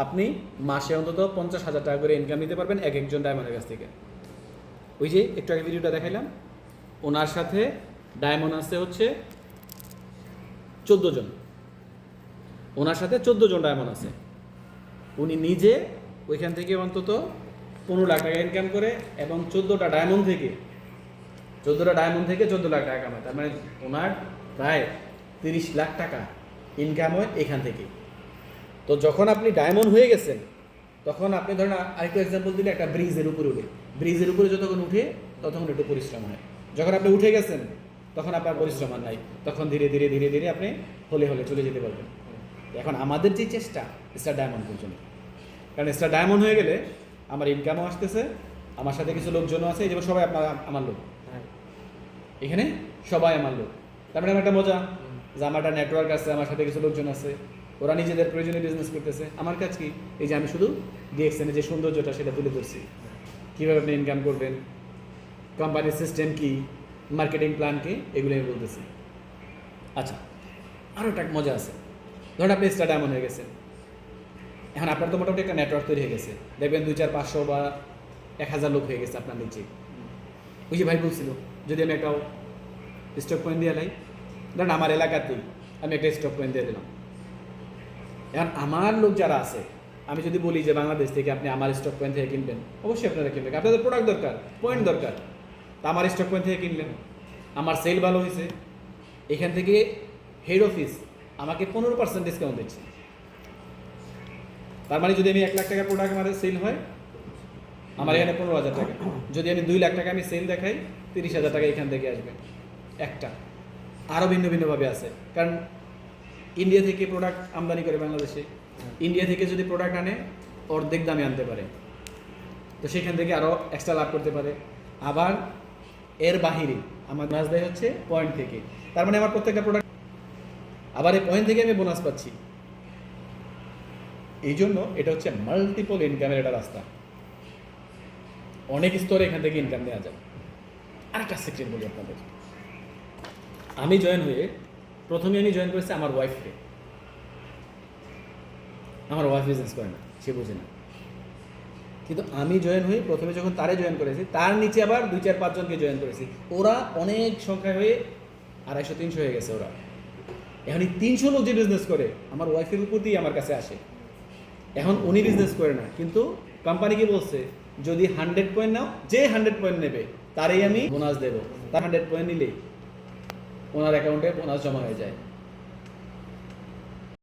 আপনি মাসে অন্তত 50,000 টাকা করে ইনকাম নিতে পারবেন এক একজন ডায়মন্ডের কাছ থেকে। ওই যে একটু আগে ভিডিওটা দেখাইলাম, ওনার সাথে ডায়মন্ড আছে হচ্ছে 14 জন, ওনার সাথে 14 জন ডায়মন্ড আছে। উনি নিজে ওইখান থেকে অন্তত 15 লাখ টাকা ইনকাম করে এবং 14টা ডায়মন্ড থেকে 14 লাখ টাকা কামায়। তার মানে ওনার প্রায় 30 লাখ টাকা ইনকাম হয় এখান থেকে। তো যখন আপনি ডায়মন্ড হয়ে গেছেন তখন আপনি ধরেন, আরেকটু এক্সাম্পল দিলে, একটা ব্রিজের উপরে উঠে, ব্রিজের উপরে যতক্ষণ উঠে ততক্ষণ একটু পরিশ্রম হয়। যখন আপনি উঠে গেছেন তখন আপনার পরিশ্রম আর নাই, তখন ধীরে ধীরে ধীরে ধীরে আপনি হলে হলে চলে যেতে পারবেন। এখন আমাদের যে চেষ্টা স্টার ডায়মন্ড পর্যন্ত, কারণ স্টার ডায়মন্ড হয়ে গেলে আমার ইনকামও আসতেছে, আমার সাথে কিছু লোকজনও আছে, এই যেমন সবাই আমার লোক, এখানে সবাই আমার লোক। তার মানে আমার একটা মজা যে আমার একটা নেটওয়ার্ক আছে, আমার সাথে কিছু লোকজন আছে, ওরা নিজেদের প্রয়োজনীয় বিজনেস করতেছে। আমার কাজ কি, এই যে আমি শুধু ডিএক্সএনের যে সৌন্দর্যটা সেটা তুলে ধরছি, কীভাবে আপনি ইনকাম করবেন, কোম্পানির সিস্টেম কি, মার্কেটিং প্ল্যান কি, এগুলো আমি বলতেছি। আচ্ছা, আরও একটা মজা আছে। ধরুন আপনি স্টার ডায়মন্ড হয়ে গেছেন, এখন আপনার তো মোটামুটি একটা নেটওয়ার্ক তৈরি হয়ে গেছে, দেখবেন 200, 500 বা 1000 লোক হয়ে গেছে আপনার নিচে। ওই যে ভাই বলছিল, যদি আমি একটা স্টক পয়েন্ট দিয়ে লাই, ধরেন আমার এলাকাতেই আমি একটা স্টক পয়েন্ট দিয়ে দিলাম। এখন আমার লোক যারা আছে, আমি যদি বলি যে বাংলাদেশ থেকে আপনি আমার স্টক পয়েন্ট থেকে কিনবেন, অবশ্যই আপনারা কিনবেন, আপনাদের প্রোডাক্ট দরকার, পয়েন্ট দরকার, তা আমার স্টক পয়েন্ট থেকে কিনলেন, আমার সেল ভালো হয়েছে, এখান থেকে হেড অফিস আমাকে 15% ডিসকাউন্ট দিচ্ছে। তার মানে যদি আমি 1 লাখ টাকার প্রোডাক্ট আমার সেল হয়, আমার এখানে 15,000 টাকা, যদি আমি 2 লাখ টাকা আমি সেল দেখাই, 30,000 টাকা এখান থেকে আসবে একটা। আরও ভিন্ন ভিন্নভাবে আছে, কারণ ইন্ডিয়া থেকে প্রোডাক্ট আমদানি করে বাংলাদেশে, ইন্ডিয়া থেকে যদি প্রোডাক্ট আনে অর্ধেক দামে আনতে পারে, তো সেখান থেকে আরও এক্সট্রা লাভ করতে পারে। আবার এর বাহিরে আমার বোনাস দেয় হচ্ছে পয়েন্ট থেকে, তার মানে আমার প্রত্যেকটা প্রোডাক্ট, আবার এই পয়েন্ট থেকে আমি বোনাস পাচ্ছি। এই জন্য এটা হচ্ছে মাল্টিপল ইনকামের একটা রাস্তা, অনেক স্তরে এখান থেকে ইনকাম নেওয়া যায়। আরেকটা সিক্রেট বলি আপনাদের, আমি জয়েন হয়ে প্রথমে আমি জয়েন করেছি আমার ওয়াইফকে। আমার ওয়াইফ বিজনেস করে না, সে বোঝে না, কিন্তু আমি জয়েন হয়ে প্রথমে যখন তারে জয়েন করেছি, তার নিচে আবার 2, 4, 5 জনকে জয়েন করেছি। ওরা অনেক সংখ্যায় হয়ে 250, 300 হয়ে গেছে ওরা। এখন এই 300 লোক যে বিজনেস করে আমার ওয়াইফের উপর দিয়ে আমার কাছে আসে। এখন উনি বিজনেস করে না, কিন্তু কোম্পানি কি বলছে, যদি 100 পয়েন্ট নাও, যে 100 পয়েন্ট নেবে তারই আমি বোনাস দেবো। তার 100 পয়েন্ট নিলেই ওনার অ্যাকাউন্টে বোনাস জমা হয়ে যায়।